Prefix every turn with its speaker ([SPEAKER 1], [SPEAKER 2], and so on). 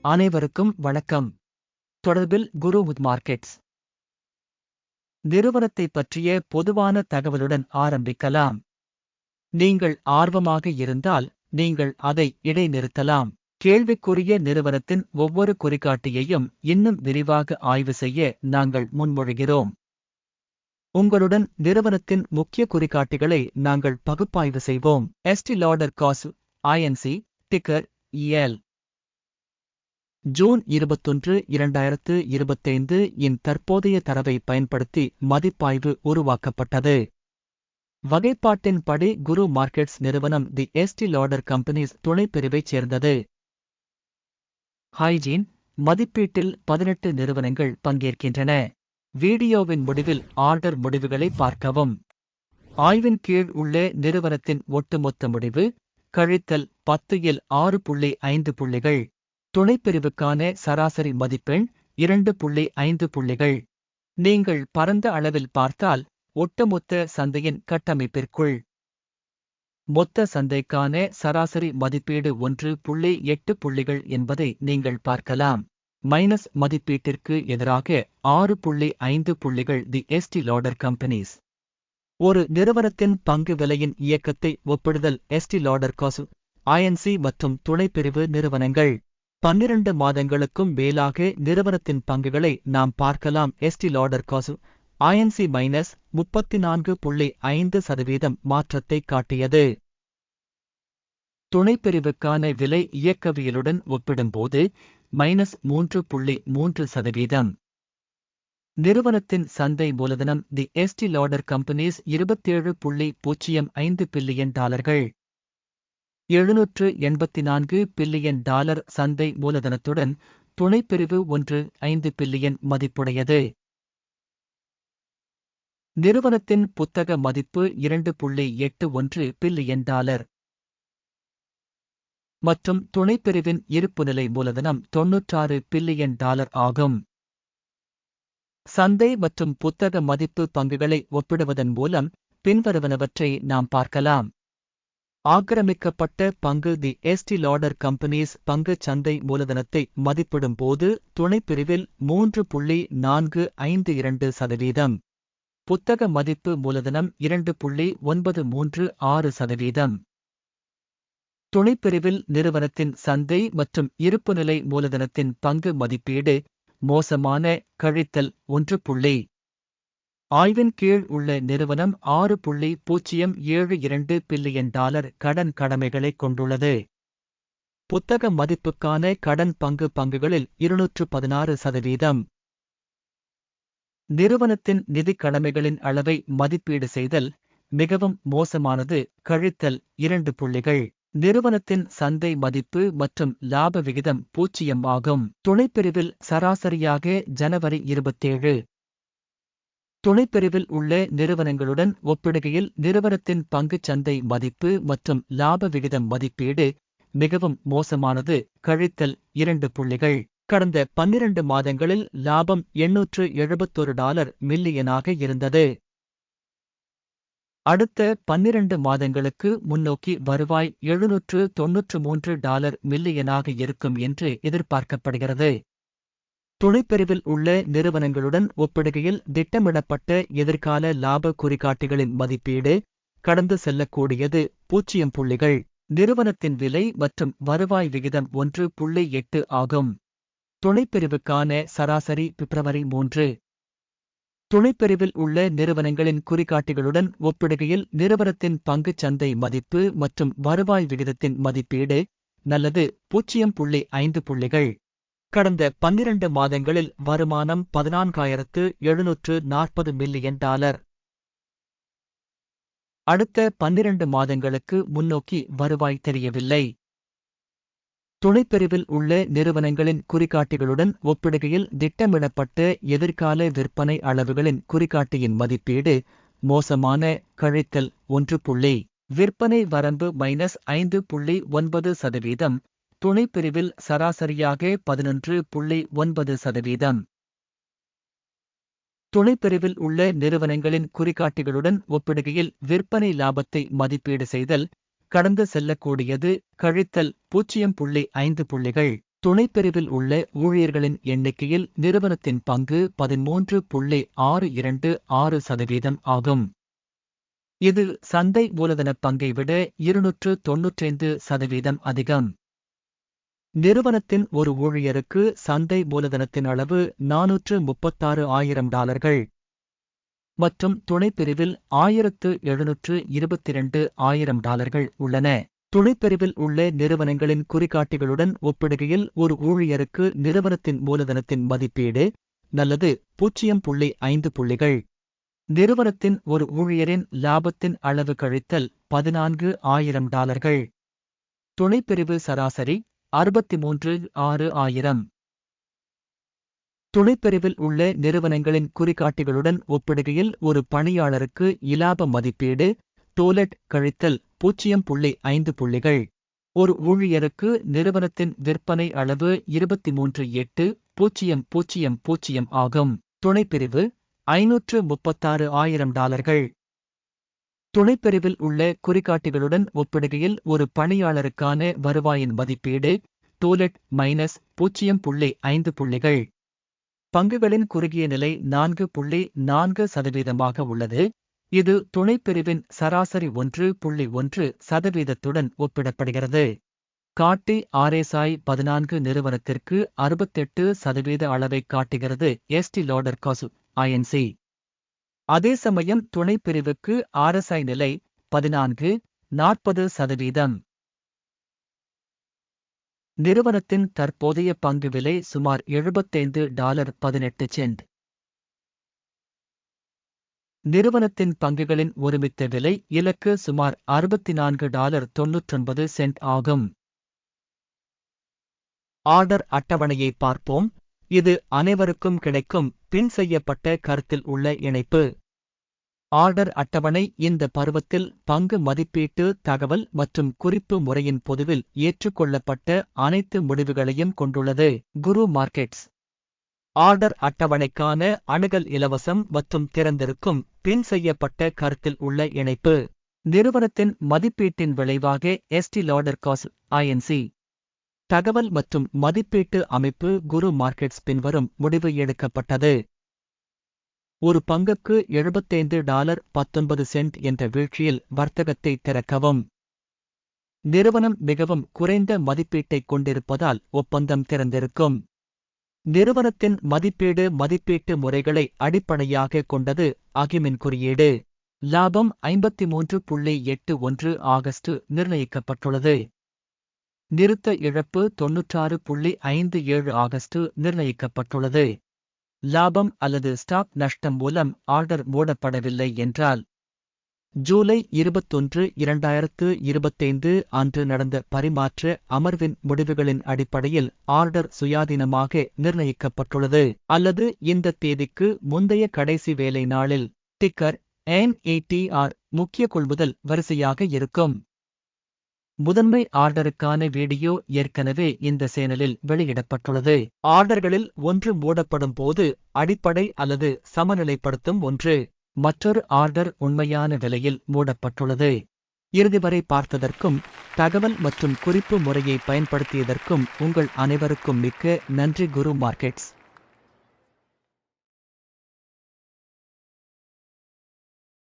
[SPEAKER 1] அனைவருக்கும் வணக்கம். தொடர்பில் குரு வித் மார்க்கெட்ஸ் நிறுவனத்தை பற்றிய பொதுவான தகவலுடன் ஆரம்பிக்கலாம். நீங்கள் ஆர்வமாக இருந்தால் நீங்கள் அதை இடைநிறுத்தலாம். கேள்விக்குரிய நிறுவனத்தின் ஒவ்வொரு குறிகாட்டியையும் இன்னும் விரிவாக ஆய்வு செய்ய நாங்கள் முன்மொழிகிறோம். உங்களுடன் நிறுவனத்தின் முக்கிய குறிகாட்டிகளை நாங்கள் பகுப்பாய்வு செய்வோம். எஸ்டி லாடர் காசு INC டிக்கர் EL. ஜூன் 21, 2025 இன் தற்போதைய தரவை பயன்படுத்தி மதிப்பாய்வு உருவாக்கப்பட்டது. வகைப்பாட்டின்படி குரு மார்க்கெட்ஸ் நிறுவனம் தி எஸ்டி லாடர் கம்பெனிஸ் துணைப்பிரிவைச் சேர்ந்தது. ஹைஜீன் மதிப்பீட்டில் 18 நிறுவனங்கள் பங்கேற்கின்றன. வீடியோவின் முடிவில் ஆர்டர் முடிவுகளை பார்க்கவும். ஆய்வின் கீழ் உள்ள நிறுவனத்தின் ஒட்டுமொத்த முடிவு கழித்தல் 10 இல் 6.5 புள்ளிகள். துணைப்பிரிவுக்கான சராசரி மதிப்பெண் 2.5 புள்ளிகள். நீங்கள் பரந்த அளவில் பார்த்தால் ஒட்டுமொத்த சந்தையின் கட்டமைப்பிற்குள் மொத்த சந்தைக்கான சராசரி மதிப்பீடு 1.8 புள்ளிகள் என்பதை நீங்கள் பார்க்கலாம். மைனஸ் மதிப்பீட்டிற்கு எதிராக 6.5 புள்ளிகள் தி எஸ்டி லாடர் கம்பெனிஸ். ஒரு நிறுவனத்தின் பங்கு விலையின் இயக்கத்தை ஒப்பிடுதல் எஸ்டி லாடர் காசு INC மற்றும் துணைப்பிரிவு நிறுவனங்கள். 12 மாதங்களுக்கும் மேலாக நிறுவனத்தின் பங்குகளை நாம் பார்க்கலாம். எஸ்டி லாடர் காசு INC -34.5% மாற்றத்தை காட்டியது. துணைப்பிரிவுக்கான விலை இயக்கவியலுடன் ஒப்பிடும்போது -3.3%. நிறுவனத்தின் சந்தை மூலதனம் the Estee Lauder companies $27.05 billion. $784 billion சந்தை மூலதனத்துடன் துணைப்பிரிவு 1.5 பில்லியன் மதிப்புடையது. நிறுவனத்தின் புத்தக மதிப்பு $2.81 பில்லியன் மற்றும் துணைப்பிரிவின் இருப்புநிலை மூலதனம் $96 பில்லியன் ஆகும். சந்தை மற்றும் புத்தக மதிப்பு பங்குகளை ஒப்பிடுவதன் மூலம் பின்வருவனவற்றை நாம் பார்க்கலாம். ஆக்கிரமிக்கப்பட்ட பங்கு தி எஸ்டி லாடர் கம்பெனிஸ் பங்கு சந்தை மூலதனத்தை மதிப்பிடும் போது துணைப்பிரிவில் 3.452%. புத்தக மதிப்பு மூலதனம் 2.936%. துணைப்பிரிவில் நிறுவனத்தின் சந்தை மற்றும் இருப்புநிலை மூலதனத்தின் பங்கு மதிப்பீடு மோசமான கழித்தல் 1. ஆய்வின் கீழ் உள்ள நிறுவனம் $6.072 பில்லியன் கடன் கடமைகளை கொண்டுள்ளது. புத்தக மதிப்புக்கான கடன் பங்குகளில் 216%. நிறுவனத்தின் நிதிக் கடமைகளின் அளவை மதிப்பீடு செய்தல் மிகவும் மோசமானது கழித்தல் 2 புள்ளிகள். நிறுவனத்தின் சந்தை மதிப்பு மற்றும் லாப விகிதம் 0 ஆகும். துணைப்பிரிவில் சராசரியாக ஜனவரி 27. துணைப்பிரிவில் உள்ள நிறுவனங்களுடன் ஒப்பிடுகையில் நிறுவனத்தின் பங்குச் சந்தை மதிப்பு மற்றும் லாப விகிதம் மதிப்பீடு மிகவும் மோசமானது கழித்தல் 2 புள்ளிகள். கடந்த 12 மாதங்களில் லாபம் $871 மில்லியனாக இருந்தது. அடுத்த 12 மாதங்களுக்கு முன்னோக்கி வருவாய் $793 மில்லியனாக இருக்கும் என்று எதிர்பார்க்கப்படுகிறது. துணைப்பிரிவில் உள்ள நிறுவனங்களுடன் ஒப்பிடுகையில் திட்டமிடப்பட்ட எதிர்கால லாப குறிகாட்டிகளின் மதிப்பீடு கடந்து செல்லக்கூடியது 0 புள்ளிகள். நிறுவனத்தின் விலை மற்றும் வருவாய் விகிதம் 1.8 ஆகும். துணைப்பிரிவுக்கான சராசரி பிப்ரவரி 3. துணைப்பிரிவில் உள்ள நிறுவனங்களின் குறிகாட்டிகளுடன் ஒப்பிடுகையில் நிறுவனத்தின் பங்குச் சந்தை மதிப்பு மற்றும் வருவாய் விகிதத்தின் மதிப்பீடு நல்லது 0.5 புள்ளிகள். கடந்த 12 மாதங்களில் வருமானம் $14,740 மில்லியன். அடுத்த 12 மாதங்களுக்கு முன்னோக்கி வருவாய் தெரியவில்லை. துணைப்பிரிவில் உள்ள நிறுவனங்களின் குறிகாட்டிகளுடன் ஒப்பிடுகையில் திட்டமிடப்பட்ட எதிர்கால விற்பனை அளவுகளின் குறிகாட்டியின் மதிப்பீடு மோசமான கழித்தல் 1. விற்பனை வரம்பு -5.9%. துணைப்பிரிவில் சராசரியாக 11.9%. துணைப்பிரிவில் உள்ள நிறுவனங்களின் குறிகாட்டிகளுடன் ஒப்பிடுகையில் விற்பனை லாபத்தை மதிப்பீடு செய்தல் கடந்து செல்லக்கூடியது கழித்தல் 0.5 புள்ளிகள். துணைப்பிரிவில் உள்ள ஊழியர்களின் எண்ணிக்கையில் நிறுவனத்தின் பங்கு 13.626% ஆகும். இது சந்தை மூலதன பங்கை விட 295% அதிகம். நிறுவனத்தின் ஒரு ஊழியருக்கு சந்தை மூலதனத்தின் அளவு $436,000 மற்றும் துணைப்பிரிவில் $1,722,000 உள்ளன. துணைப்பிரிவில் உள்ள நிறுவனங்களின் குறிகாட்டிகளுடன் ஒப்பிடுகையில் ஒரு ஊழியருக்கு நிறுவனத்தின் மூலதனத்தின் மதிப்பீடு நல்லது 0.5 புள்ளிகள். நிறுவனத்தின் ஒரு ஊழியரின் லாபத்தின் அளவு கழித்தல் $14,000. துணைப்பிரிவு சராசரி 63,600. துணைப்பிரிவில் உள்ள நிறுவனங்களின் குறிகாட்டிகளுடன் ஒப்பிடுகையில் ஒரு பணியாளருக்கு இலாப மதிப்பீடு டோலட் கழித்தல் 0.5 புள்ளிகள். ஒரு ஊழியருக்கு நிறுவனத்தின் விற்பனை அளவு 23,800 ஆகும். துணைப்பிரிவு $536,000. துணைப்பிரிவில் உள்ள குறிகாட்டிகளுடன் ஒப்பிடுகையில் ஒரு பணியாளருக்கான வருவாயின் மதிப்பீடு டோலட் -0.5 புள்ளிகள். பங்குகளின் குறுகிய நிலை 4.4% உள்ளது. இது துணைப்பிரிவின் சராசரி 1.1% ஒப்பிடப்படுகிறது. காட்டி RSI 14 நிறுவனத்திற்கு 68% அளவைக் காட்டுகிறது. எஸ்டி லாடர் காசு INC. அதே சமயம் துணைப்பிரிவுக்கு RSI நிலை 14.40%. நிறுவனத்தின் தற்போதைய பங்கு விலை சுமார் $75.18. நிறுவனத்தின் பங்குகளின் ஒருமித்த விலை இலக்கு சுமார் $64.99 ஆகும். ஆர்டர் அட்டவணையை பார்ப்போம். இது அனைவருக்கும் கிடைக்கும் பின் செய்யப்பட்ட கருத்தில் உள்ள இணைப்பு. ஆர்டர் அட்டவணை இந்த பருவத்தில் பங்கு மதிப்பீட்டு தகவல் மற்றும் குறிப்பு முறையின் பொதுவில் ஏற்றுக்கொள்ளப்பட்ட அனைத்து முடிவுகளையும் கொண்டுள்ளது. குரு மார்க்கெட்ஸ் ஆர்டர் அட்டவணைக்கான அணுகல் இலவசம் மற்றும் திறந்திருக்கும் பின் செய்யப்பட்ட கருத்தில் உள்ள இணைப்பு. நிறுவனத்தின் மதிப்பீட்டின் விளைவாக எஸ்டி லாடர் காசு INC தகவல் மற்றும் மதிப்பீட்டு அமைப்பு குரு மார்க்கெட்ஸ் பின்வரும் முடிவு எடுக்கப்பட்டது. ஒரு பங்குக்கு $75.19 என்ற வீழ்ச்சியில் வர்த்தகத்தை திறக்கவும். நிறுவனம் மிகவும் குறைந்த மதிப்பீட்டைக் கொண்டிருப்பதால் ஒப்பந்தம் திறந்திருக்கும். நிறுவனத்தின் மதிப்பீட்டு முறைகளை அடிப்படையாக கொண்டது அகிமின் குறியீடு. லாபம் 53.81 ஆகஸ்ட் நிர்ணயிக்கப்பட்டுள்ளது. நிறுத்த இழப்பு 96.57 ஆகஸ்ட் நிர்ணயிக்கப்பட்டுள்ளது. லாபம் அல்லது ஸ்டாக் நஷ்டம் மூலம் ஆர்டர் மூடப்படவில்லை என்றால் ஜூலை 21, 2025 அன்று நடந்த பரிமாற்ற அமர்வின் முடிவுகளின் அடிப்படையில் ஆர்டர் சுயாதீனமாக நிர்ணயிக்கப்பட்டுள்ளது அல்லது இந்த தேதிக்கு முந்தைய கடைசி வேலை நாளில் டிக்கர் NATR முக்கிய கொள்முதல் வரிசையாக இருக்கும். முதன்மை ஆர்டருக்கான வீடியோ ஏற்கனவே இந்த சேனலில் வெளியிடப்பட்டுள்ளது. ஆர்டர்களில் ஒன்று மூடப்படும் போது அடிப்படை அல்லது சமநிலைப்படுத்தும் ஒன்று. மற்றொரு ஆர்டர் உண்மையான விலையில் மூடப்பட்டுள்ளது. இறுதி வரை பார்த்ததற்கும் தகவல் மற்றும் குறிப்பு முறையை பயன்படுத்தியதற்கும் உங்கள் அனைவருக்கும் மிக்க நன்றி. குரு மார்க்கெட்ஸ்.